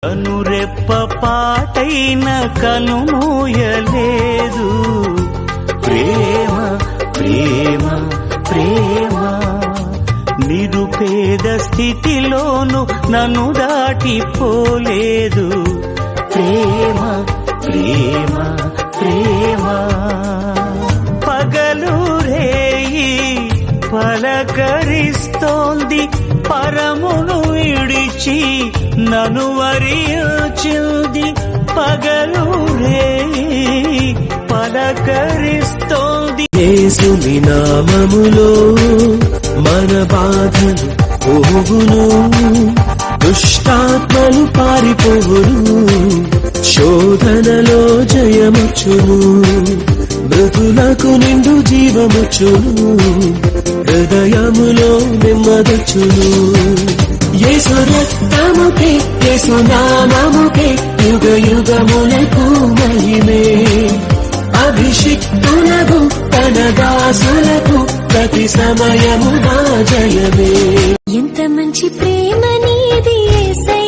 కనురెప్ప పాటైన కనుమూయలేదు ప్రేమ ప్రేమ ప్రేమ నిరుపేద స్థితిలోను నన్ను దాటిపోలేదు ప్రేమ ప్రేమ ప్రేమ పగలు రేయి పలకరిస్తోంది పరమును విడిచి నన్ను వరించింది పగలు రేయి పలకరిస్తోంది యేసుని నామములో మన బాధలు పోగును దుష్టాత్మలు పారిపోవును శోధనలో జయముచ్చును మృతులకు నిండు జీవముచ్చును హృదయములో నెమ్మదొచ్చును యేసు రక్తముకే యేసు నామముకే యుగ యుగములకు మహిమే అభిషిక్తులకు తన దాసులకు ప్రతి సమయము నా జయమే ఎంత మంచి ప్రేమ నీది యేసయ్యా